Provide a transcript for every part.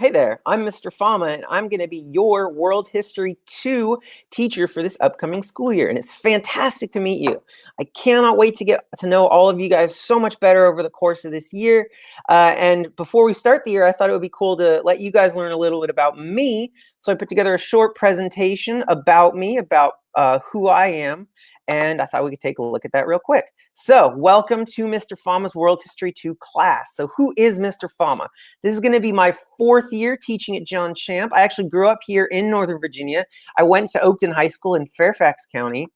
Hey there, I'm Mr. Fama, and I'm going to be your World History 2 teacher for this upcoming school year. And it's fantastic to meet you. I cannot wait to get to know all of you guys so much better over the course of this year. And before we start the year, I thought it would be cool to let you guys learn a little bit about me. So I put together a short presentation about me, about who I am, and I thought we could take a look at that real quick. So welcome to Mr. Fama's World History 2 class. So who is Mr. Fama? This is going to be my 4th year teaching at John Champ. I actually grew up here in Northern Virginia. I went to Oakton High School in Fairfax County.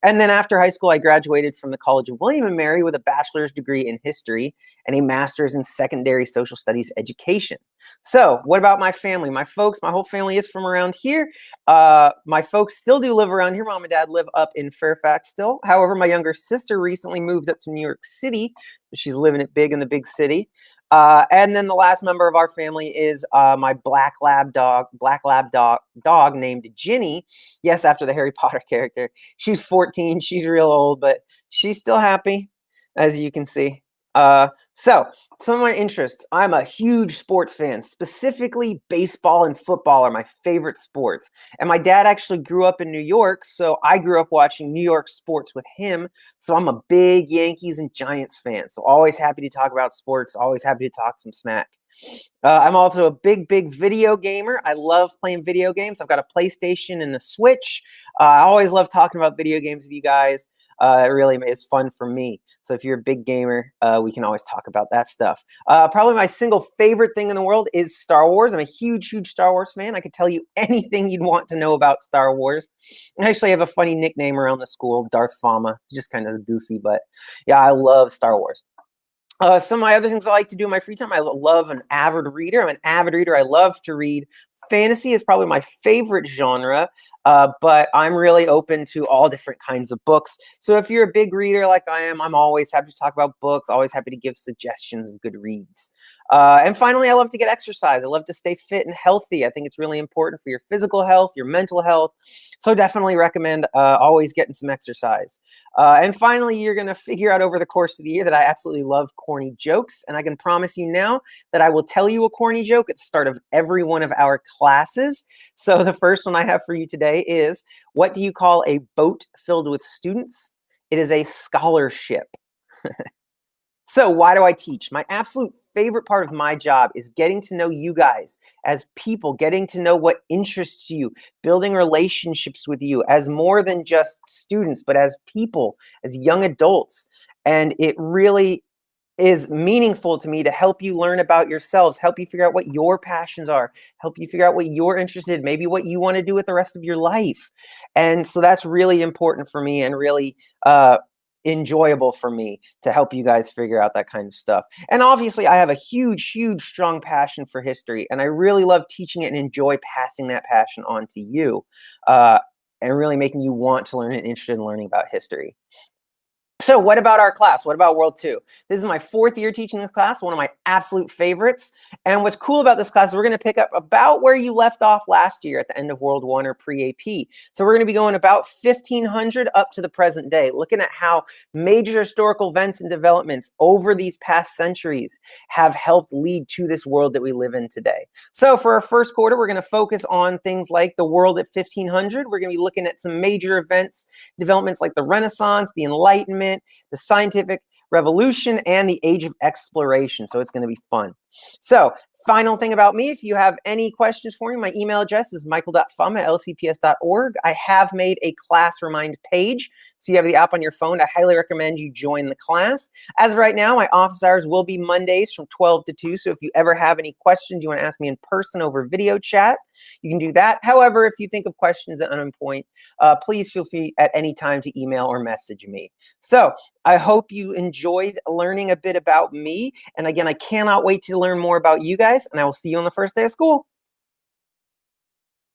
And then after high school, I graduated from the College of William and Mary with a bachelor's degree in history and a master's in secondary social studies education. So what about my family? My folks, my whole family is from around here. My folks still do live around here. Mom and dad live up in Fairfax still. However, my younger sister recently moved up to New York City. She's living it big in the big city. And then the last member of our family is my black lab dog named Ginny. Yes, after the Harry Potter character. She's 14. She's real old, but she's still happy, as you can see. So some of my interests. I'm a huge sports fan. Specifically, baseball and football are my favorite sports. And my dad actually grew up in New York, so I grew up watching New York sports with him. So I'm a big Yankees and Giants fan. So always happy to talk about sports, always happy to talk some smack. I'm also a big video gamer. I love playing video games. I've got a PlayStation and a Switch. I always love talking about video games with you guys. It really is fun for me. So if you're a big gamer, we can always talk about that stuff. Probably my single favorite thing in the world is Star Wars. I'm a huge Star Wars fan. I could tell you anything you'd want to know about Star Wars. I actually have a funny nickname around the school, Darth Fama. It's just kind of goofy, but yeah, I love Star Wars. Some of my other things I like to do in my free time, I love an avid reader. I'm an avid reader. I love to read. Fantasy is probably my favorite genre, but I'm really open to all different kinds of books. So if you're a big reader like I am, I'm always happy to talk about books, always happy to give suggestions of good reads. And finally, I love to get exercise. I love to stay fit and healthy. I think it's really important for your physical health, your mental health. So definitely recommend always getting some exercise. And finally, you're going to figure out over the course of the year that I absolutely love corny jokes. And I can promise you now that I will tell you a corny joke at the start of every one of our classes. So the first one I have for you today is, what do you call a boat filled with students? It is a scholarship. So why do I teach? My absolute favorite part of my job is getting to know you guys as people, getting to know what interests you, building relationships with you as more than just students, but as people, as young adults. And it really is meaningful to me to help you learn about yourselves, help you figure out what your passions are, help you figure out what you're interested in, maybe what you want to do with the rest of your life. And so that's really important for me and really enjoyable for me to help you guys figure out that kind of stuff. And obviously, I have a huge, strong passion for history, and I really love teaching it and enjoy passing that passion on to you, and really making you want to learn and interested in learning about history. So what about our class? What about World 2? This is my 4th year teaching this class, one of my absolute favorites. And what's cool about this class is we're going to pick up about where you left off last year at the end of World 1 or pre-AP. So we're going to be going about 1500 up to the present day, looking at how major historical events and developments over these past centuries have helped lead to this world that we live in today. So for our first quarter, we're going to focus on things like the world at 1500. We're going to be looking at some major events, developments like the Renaissance, the Enlightenment, the scientific revolution, and the age of exploration. So it's going to be fun. So final thing about me, if you have any questions for me, my email address is michael.fama@lcps.org. I have made a class remind page, so you have the app on your phone. I highly recommend you join the class. As of right now, my office hours will be Mondays from 12 to 2, so if you ever have any questions you want to ask me in person over video chat, you can do that. However, if you think of questions at any point, please feel free at any time to email or message me. So I hope you enjoyed learning a bit about me. And again, I cannot wait to learn more about you guys, and I will see you on the first day of school.